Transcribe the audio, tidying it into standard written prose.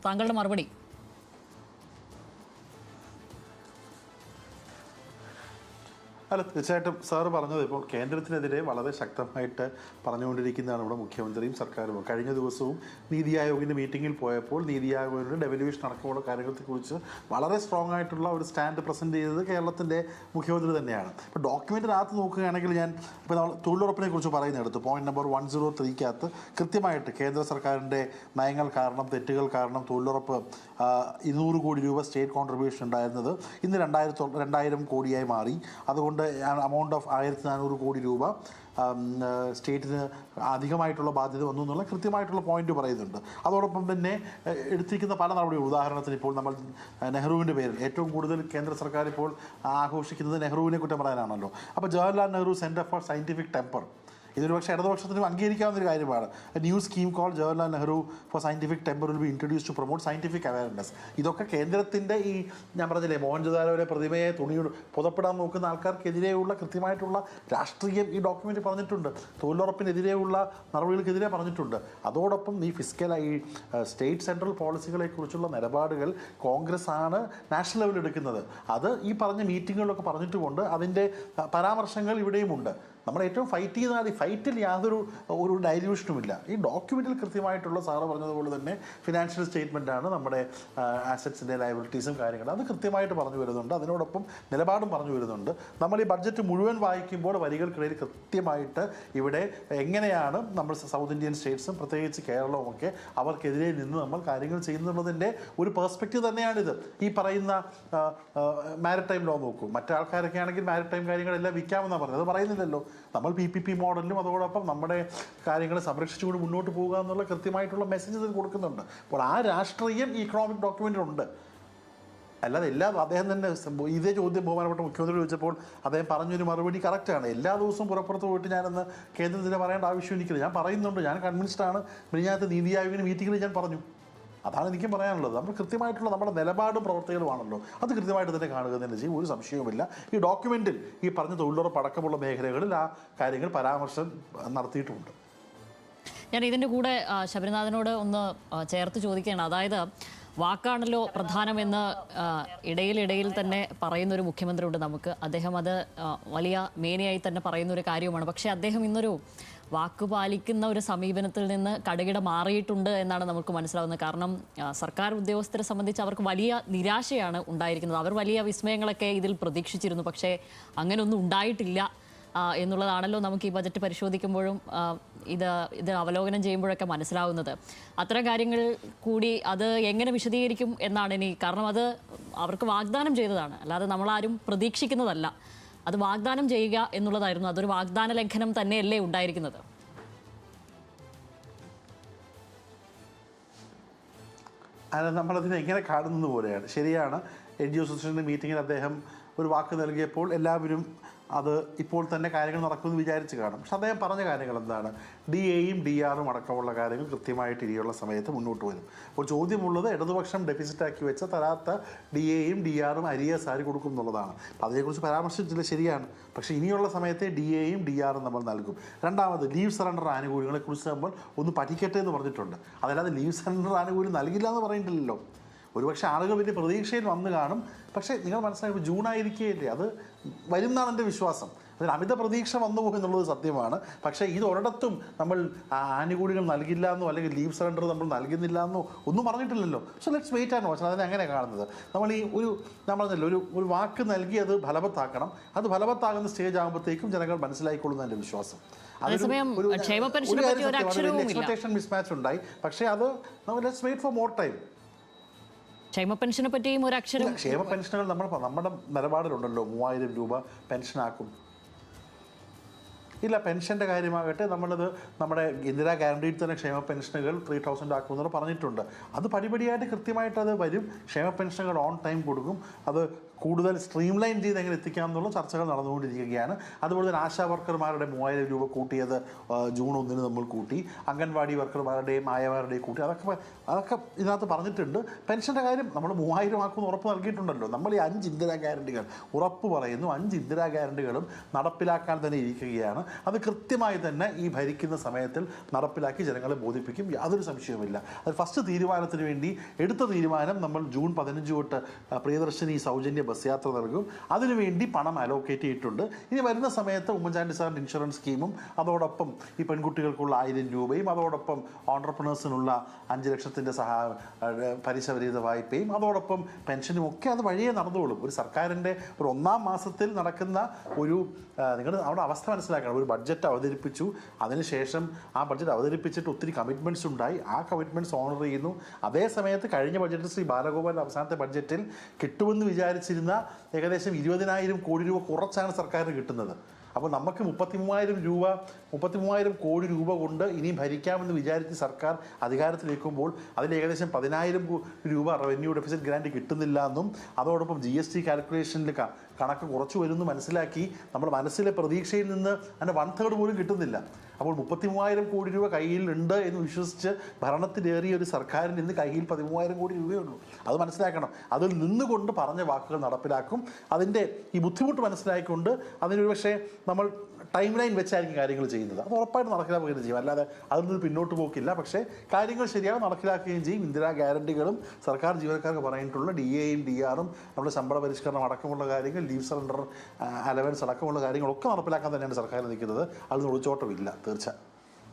താങ്കളുടെ മറുപടി. അല്ല, തീർച്ചയായിട്ടും സാറ് പറഞ്ഞത് ഇപ്പോൾ കേന്ദ്രത്തിനെതിരെ വളരെ ശക്തമായിട്ട് പറഞ്ഞുകൊണ്ടിരിക്കുന്നതാണ് ഇവിടെ മുഖ്യമന്ത്രിയും സർക്കാരും. കഴിഞ്ഞ ദിവസവും നീതി ആയോഗിൻ്റെ മീറ്റിങ്ങിൽ പോയപ്പോൾ നീതി ആയോഗിൻ്റെ ഡെവല്യൂഷൻ അടക്കമുള്ള കാര്യങ്ങളെക്കുറിച്ച് വളരെ സ്ട്രോങ് ആയിട്ടുള്ള ഒരു സ്റ്റാൻഡ് പ്രസൻറ്റ് ചെയ്തത് കേരളത്തിൻ്റെ മുഖ്യമന്ത്രി തന്നെയാണ്. ഇപ്പോൾ ഡോക്യുമെൻറ്റിനകത്ത് നോക്കുകയാണെങ്കിൽ ഇപ്പോൾ നമ്മൾ തൊഴിലുറപ്പിനെ കുറിച്ച് പറയുന്നിടത്ത് പോയിന്റ് നമ്പർ 103 കൃത്യമായിട്ട് കേന്ദ്ര സർക്കാരിൻ്റെ നയങ്ങൾ കാരണം, തെറ്റുകൾ കാരണം തൊഴിലുറപ്പ് 200 കോടി രൂപ സ്റ്റേറ്റ് കോൺട്രിബ്യൂഷൻ ഉണ്ടായിരുന്നത് ഇന്ന് 2000 കോടിയായി മാറി. അതുകൊണ്ട് amount of 1400 കോടി രൂപ സ്റ്റേറ്റിന് അധികമായിട്ടുള്ള ബാധ്യത വന്നു എന്നുള്ള കൃത്യമായിട്ടുള്ള പോയിന്റ് പറയുന്നുണ്ട്. അതോടൊപ്പം തന്നെ എടുത്തിരിക്കുന്ന പല നടപടികൾ, ഉദാഹരണത്തിന് ഇപ്പോൾ നമ്മൾ നെഹ്റുവിൻ്റെ പേരിൽ ഏറ്റവും കൂടുതൽ കേന്ദ്ര സർക്കാർ ഇപ്പോൾ ആഘോഷിക്കുന്നത് നെഹ്റുവിനെ കുറ്റം പറയാനാണല്ലോ. അപ്പോൾ Jawaharlal Nehru centre for scientific temper ഇതൊരു പക്ഷേ ഇടതുപക്ഷത്തിനും അംഗീകരിക്കാവുന്നൊരു കാര്യമാണ്. New scheme call Jawaharlal Nehru for scientific temper will be introduce to promote scientific awareness. ഇതൊക്കെ കേന്ദ്രത്തിൻ്റെ ഈ ഞാൻ പറഞ്ഞില്ലേ മോഹൻജദാരോയുടെ പ്രതിമയെ തുണിയോട് പുതപ്പെടാൻ നോക്കുന്ന ആൾക്കാർക്കെതിരെയുള്ള കൃത്യമായിട്ടുള്ള രാഷ്ട്രീയം ഈ ഡോക്യുമെൻ്റ് പറഞ്ഞിട്ടുണ്ട്. തൊഴിലുറപ്പിനെതിരെയുള്ള നടപടികൾക്കെതിരെ പറഞ്ഞിട്ടുണ്ട്. അതോടൊപ്പം ഈ ഈ സ്റ്റേറ്റ് സെൻട്രൽ പോളിസികളെക്കുറിച്ചുള്ള നിലപാടുകൾ കോൺഗ്രസ് ആണ് നാഷണൽ ലെവലിൽ എടുക്കുന്നത്. അത് ഈ പറഞ്ഞ മീറ്റിങ്ങുകളിലൊക്കെ പറഞ്ഞിട്ടുമുണ്ട്. അതിൻ്റെ പരാമർശങ്ങൾ ഇവിടെയുമുണ്ട്. നമ്മൾ ഏറ്റവും ഫൈറ്റ് ചെയ്യുന്ന ഫൈറ്റിൽ യാതൊരു ഡൈല്യൂഷനുമില്ല. ഈ ഡോക്യുമെൻറ്റിൽ കൃത്യമായിട്ടുള്ള സാറ് പറഞ്ഞതുപോലെ തന്നെ ഫിനാൻഷ്യൽ സ്റ്റേറ്റ്മെൻറ്റാണ് നമ്മുടെ ആസറ്റ്സിൻ്റെ ലയബിലിറ്റീസും കാര്യങ്ങളും അത് കൃത്യമായിട്ട് പറഞ്ഞു വരുന്നുണ്ട്. അതിനോടൊപ്പം നിലപാടും പറഞ്ഞു വരുന്നുണ്ട്. നമ്മൾ ഈ ബഡ്ജറ്റ് മുഴുവൻ വായിക്കുമ്പോൾ വരികൾക്കിടയിൽ കൃത്യമായിട്ട് ഇവിടെ എങ്ങനെയാണ് നമ്മൾ സൗത്ത് ഇന്ത്യൻ സ്റ്റേറ്റ്സും പ്രത്യേകിച്ച് കേരളവും ഒക്കെ അവർക്കെതിരെ നിന്ന് നമ്മൾ കാര്യങ്ങൾ ചെയ്യുന്നുള്ളതിൻ്റെ ഒരു പെർസ്പെക്റ്റീവ് തന്നെയാണിത്. ഈ പറയുന്ന മാരിടൈം ലോ നോക്കൂ. മറ്റാൾക്കാരൊക്കെ ആണെങ്കിൽ മാരിടൈം കാര്യങ്ങളെല്ലാം വിൽക്കാമെന്നാണ് പറഞ്ഞത്. അത് പറയുന്നില്ലല്ലോ. നമ്മൾ PPP മോഡലിലും അതോടൊപ്പം നമ്മുടെ കാര്യങ്ങൾ സംരക്ഷിച്ചുകൊണ്ട് മുന്നോട്ട് പോകുക എന്നുള്ള കൃത്യമായിട്ടുള്ള മെസ്സേജ് ഇതിൽ കൊടുക്കുന്നുണ്ട്. അപ്പോൾ ആ രാഷ്ട്രീയം ഈ ഇക്കണോമിക് ഡോക്യുമെൻ്റിലുണ്ട്. അല്ലാതെ അദ്ദേഹം തന്നെ ഇതേ ചോദ്യം ബഹുമാനപ്പെട്ട മുഖ്യമന്ത്രി ചോദിച്ചപ്പോൾ അദ്ദേഹം പറഞ്ഞൊരു മറുപടി കറക്റ്റാണ്. എല്ലാ ദിവസവും പുറപ്പുറത്ത് പോയിട്ട് ഞാനെന്ന് കേന്ദ്രത്തിന് പറയേണ്ട ആവശ്യം എനിക്കില്ല. ഞാൻ പറയുന്നുണ്ട്, ഞാൻ കൺവിൻസ്ഡാണ്. മിനിഞ്ഞാത്ത നീതി ആയോഗിൻ്റെ മീറ്റിങ്ങിൽ ഞാൻ പറഞ്ഞു. അതാണ് എനിക്കും പറയാനുള്ളത്. നമ്മൾ കൃത്യമായിട്ടുള്ള നമ്മുടെ നിലപാടും പ്രവർത്തികളുമാണല്ലോ, അത് കൃത്യമായിട്ട് തന്നെ കാണുക തന്നെ ചെയ്യും. ഒരു സംശയവുമില്ല. ഈ ഡോക്യുമെൻറ്റിൽ ഈ പറഞ്ഞ തൊഴിലുറപ്പ് അടക്കമുള്ള മേഖലകളിൽ ആ കാര്യങ്ങൾ പരാമർശം നടത്തിയിട്ടുമുണ്ട്. ഞാൻ ഇതിൻ്റെ കൂടെ ശബരിനാഥനോട് ഒന്ന് ചേർത്ത് ചോദിക്കുകയാണ്. അതായത് വാക്കാണല്ലോ പ്രധാനമെന്ന് ഇടയിൽ തന്നെ പറയുന്നൊരു മുഖ്യമന്ത്രി ഉണ്ട് നമുക്ക്. അദ്ദേഹം അത് വലിയ മേനയായി തന്നെ പറയുന്നൊരു കാര്യവുമാണ്. പക്ഷേ അദ്ദേഹം ഇന്നൊരു വാക്ക് പാലിക്കുന്ന ഒരു സമീപനത്തിൽ നിന്ന് കടുകിട മാറിയിട്ടുണ്ട് എന്നാണ് നമുക്ക് മനസ്സിലാവുന്നത്. കാരണം സർക്കാർ ഉദ്യോഗസ്ഥരെ സംബന്ധിച്ച് അവർക്ക് വലിയ നിരാശയാണ് ഉണ്ടായിരിക്കുന്നത്. അവർ വലിയ വിസ്മയങ്ങളൊക്കെ ഇതിൽ പ്രതീക്ഷിച്ചിരുന്നു. പക്ഷേ അങ്ങനെയൊന്നും ഉണ്ടായിട്ടില്ല എന്നുള്ളതാണല്ലോ നമുക്ക് ഈ ബജറ്റ് പരിശോധിക്കുമ്പോഴും ഇത് അവലോകനം ചെയ്യുമ്പോഴൊക്കെ മനസ്സിലാവുന്നത്. അത്തരം കാര്യങ്ങൾ കൂടി അത് എങ്ങനെ വിശദീകരിക്കും എന്നാണ് ഇനി. കാരണം അത് അവർക്ക് വാഗ്ദാനം ചെയ്തതാണ്, അല്ലാതെ നമ്മളാരും പ്രതീക്ഷിക്കുന്നതല്ല. അത് വാഗ്ദാനം ചെയ്യുക എന്നുള്ളതായിരുന്നു. അതൊരു വാഗ്ദാന ലംഘനം തന്നെയല്ലേ ഉണ്ടായിരിക്കുന്നത്? നമ്മളതിനെ എങ്ങനെ കാണുന്നത് പോലെയാണ്. ശരിയാണ്, NGO അസോസിയേഷൻ്റെ മീറ്റിങ്ങിൽ അദ്ദേഹം ഒരു വാക്ക് നൽകിയപ്പോൾ എല്ലാവരും അത് ഇപ്പോൾ തന്നെ കാര്യങ്ങൾ നടക്കുമെന്ന് വിചാരിച്ച് കാണും. പക്ഷെ അദ്ദേഹം പറഞ്ഞ കാര്യങ്ങൾ എന്താണ്? DAയും DRും അടക്കമുള്ള കാര്യങ്ങൾ കൃത്യമായിട്ട് ഇനിയുള്ള സമയത്ത് മുന്നോട്ട് വരും. അപ്പോൾ ചോദ്യമുള്ളത് ഇടതുപക്ഷം ഡെഫിസിറ്റാക്കി വെച്ച തരാത്ത DAയും DRും അരിയസ് ആര് കൊടുക്കും എന്നുള്ളതാണ്. അപ്പോൾ അതിനെക്കുറിച്ച് പരാമർശിച്ചില്ല, ശരിയാണ്. പക്ഷേ ഇനിയുള്ള സമയത്തെ DAയും DRും നമ്മൾ നൽകും. രണ്ടാമത് ലീവ് സറണ്ടർ ആനുകൂല്യങ്ങളെക്കുറിച്ച് നമ്മൾ ഒന്ന് പഠിക്കട്ടെ എന്ന് പറഞ്ഞിട്ടുണ്ട്. അതല്ലാതെ ലീവ് സറണ്ടർ ആനുകൂല്യം നൽകില്ല എന്ന് പറയുന്നില്ലല്ലോ. ഒരുപക്ഷെ ആളുകൾ വലിയ പ്രതീക്ഷയിൽ വന്ന് കാണും. പക്ഷേ നിങ്ങൾ മനസ്സിലാക്കി ജൂൺ ആയിരിക്കുകയല്ലേ, അത് വരുന്നതാണ് എൻ്റെ വിശ്വാസം. അതിൽ അമിത പ്രതീക്ഷ വന്നു പോകും എന്നുള്ളത് സത്യമാണ്. പക്ഷേ ഇത് ഒരിടത്തും നമ്മൾ ആനുകൂല്യങ്ങൾ നൽകില്ല എന്നോ അല്ലെങ്കിൽ ലീവ് സറണ്ടർ നമ്മൾ നൽകുന്നില്ല എന്നോ ഒന്നും പറഞ്ഞിട്ടില്ലല്ലോ. So let's wait and watch. അതിനെ അങ്ങനെ കാണുന്നത് നമ്മൾ നമ്മളല്ല ഒരു വാക്ക് നൽകി അത് ഫലവത്താക്കണം. അത് ഫലവത്താകുന്ന സ്റ്റേജ് ആകുമ്പോഴത്തേക്കും ജനങ്ങൾ മനസ്സിലായിക്കൊള്ളുന്ന എൻ്റെ വിശ്വാസം. എക്സ്പെക്ടേഷൻ മിസ്മാച്ച് ഉണ്ടായി. പക്ഷേ അത് let's wait for more time. ക്ഷേമ പെൻഷനെ പറ്റിയും ഒരു അക്ഷരം. ക്ഷേമ പെൻഷനുകൾ നമ്മുടെ നിലപാടിലുണ്ടല്ലോ. 3000 രൂപ പെൻഷനാക്കും. ഇല്ല, പെൻഷൻ്റെ കാര്യമാകട്ടെ നമ്മളത് നമ്മുടെ ഇന്ദിരാ ഗ്യാരണ്ടിയിൽ തന്നെ ക്ഷേമ പെൻഷനുകൾ 3000 ആക്കുമെന്നുള്ള പറഞ്ഞിട്ടുണ്ട്. അത് പടിപടിയായിട്ട് കൃത്യമായിട്ട് അത് വരും. ക്ഷേമ പെൻഷനുകൾ ഓൺ ടൈം കൊടുക്കും. അത് കൂടുതൽ സ്ട്രീം ലൈൻ ചെയ്ത് എങ്ങനെ എത്തിക്കാം എന്നുള്ള ചർച്ചകൾ നടന്നുകൊണ്ടിരിക്കുകയാണ്. അതുപോലെ തന്നെ ആശാ വർക്കർമാരുടെ 3000 രൂപ കൂട്ടിയത് ജൂൺ 1 നമ്മൾ കൂട്ടി. അംഗൻവാടി വർക്കർമാരുടെയും ആയമാരുടെയും കൂട്ടി. അതൊക്കെ ഇതിനകത്ത് പറഞ്ഞിട്ടുണ്ട്. പെൻഷൻ്റെ കാര്യം നമ്മൾ 3000 ആക്കുമെന്ന് ഉറപ്പ് നൽകിയിട്ടുണ്ടല്ലോ. നമ്മൾ ഈ 5 ഇന്ദിരാ ഗ്യാരണ്ടികൾ ഉറപ്പ് പറയുന്നു. 5 ഇന്ദിരാ ഗ്യാരണ്ടികളും നടപ്പിലാക്കാൻ തന്നെ ഇരിക്കുകയാണ്. അത് കൃത്യമായി തന്നെ ഈ ഭരിക്കുന്ന സമയത്തിൽ നടപ്പിലാക്കി ജനങ്ങളെ ബോധിപ്പിക്കും, യാതൊരു സംശയവുമില്ല. അത് ഫസ്റ്റ് തീരുമാനത്തിന് വേണ്ടി എടുത്ത തീരുമാനം നമ്മൾ ജൂൺ 15 തൊട്ട് പ്രിയദർശിനി സൗജന്യ ബസ് യാത്ര നൽകും. അതിനുവേണ്ടി പണം അലോക്കേറ്റ് ചെയ്തിട്ടുണ്ട്. ഇനി വരുന്ന സമയത്ത് ഉമ്മൻചാണ്ടി സാറിൻ്റെ ഇൻഷുറൻസ് സ്കീമും അതോടൊപ്പം ഈ പെൺകുട്ടികൾക്കുള്ള 1000 രൂപയും അതോടൊപ്പം ഓൺട്രപ്രണേഴ്സിനുള്ള 5 ലക്ഷത്തിൻ്റെ പലിശരഹിത വായ്പയും അതോടൊപ്പം പെൻഷനും ഒക്കെ അത് വഴിയേ നടന്നുകൊള്ളും. ഒരു സർക്കാരിൻ്റെ ഒരു 1-ാം മാസത്തിൽ നടക്കുന്ന ഒരു നിങ്ങൾ അവിടെ അവസ്ഥ മനസ്സിലാക്കണം. ഒരു ബഡ്ജറ്റ് അവതരിപ്പിച്ചു, അതിനുശേഷം ആ ബഡ്ജറ്റ് അവതരിപ്പിച്ചിട്ട് ഒത്തിരി കമ്മിറ്റ്മെൻറ്റ്സ് ഉണ്ടായി, ആ കമ്മിറ്റ്മെൻറ്റ്സ് ഓണർ ചെയ്യുന്നു. അതേ സമയത്ത് കഴിഞ്ഞ ബഡ്ജറ്റിൽ ശ്രീ ബാലഗോപാലിൻ്റെ അവസാനത്തെ ബഡ്ജറ്റിൽ കിട്ടുമെന്ന് വിചാരിച്ചിരുന്ന ഏകദേശം 20,000 കോടി രൂപ കുറച്ചാണ് സർക്കാരിന് കിട്ടുന്നത്. അപ്പോൾ നമുക്ക് 33,000 കോടി രൂപ കൊണ്ട് ഇനിയും ഭരിക്കാമെന്ന് വിചാരിച്ച് സർക്കാർ അധികാരത്തിലേക്കുമ്പോൾ അതിൽ ഏകദേശം 10,000 രൂപ റവന്യൂ ഡെഫിസിറ്റ് ഗ്രാൻഡ് കിട്ടുന്നില്ല എന്നും അതോടൊപ്പം GST കാൽക്കുലേഷനിൽ കണക്ക് കുറച്ചു വരുമെന്ന് മനസ്സിലാക്കി നമ്മുടെ മനസ്സിലെ പ്രതീക്ഷയിൽ നിന്ന് അതിൻ്റെ 1/3 പോലും കിട്ടുന്നില്ല. അപ്പോൾ 33,000 കോടി രൂപ കയ്യിലുണ്ട് എന്ന് വിശ്വസിച്ച് ഭരണത്തിലേറിയ ഒരു സർക്കാരിന് ഇന്ന് കയ്യിൽ 13,000 കോടി രൂപയുള്ളൂ. അത് മനസ്സിലാക്കണം. അതിൽ നിന്നുകൊണ്ട് പറഞ്ഞ വാക്കുകൾ നടപ്പിലാക്കും. അതിൻ്റെ ഈ ബുദ്ധിമുട്ട് മനസ്സിലാക്കിക്കൊണ്ട് അതിനൊരു പക്ഷേ നമ്മൾ ടൈം ലൈൻ വെച്ചായിരിക്കും കാര്യങ്ങൾ ചെയ്യുന്നത്. അത് ഉറപ്പായിട്ട് നടപ്പിലാക്കുകയും ചെയ്യും, അല്ലാതെ അതിൽ നിന്ന് പിന്നോട്ട് പോക്കില്ല. പക്ഷേ കാര്യങ്ങൾ ശരിയായി നടപ്പിലാക്കുകയും ചെയ്യും. ഇന്ദിരാ ഗ്യാരണ്ടികളും സർക്കാർ ജീവനക്കാർക്ക് പറഞ്ഞിട്ടുള്ള DAയും DRും നമ്മുടെ ശമ്പള പരിഷ്കരണം അടക്കമുള്ള കാര്യങ്ങൾ, ലീവ് സറണ്ടർ അലവൻസ് അടക്കമുള്ള കാര്യങ്ങളൊക്കെ നടപ്പിലാക്കാൻ തന്നെയാണ് സർക്കാർ നിൽക്കുന്നത്. അതിന് ഒളിച്ചോട്ടമില്ല തീർച്ച.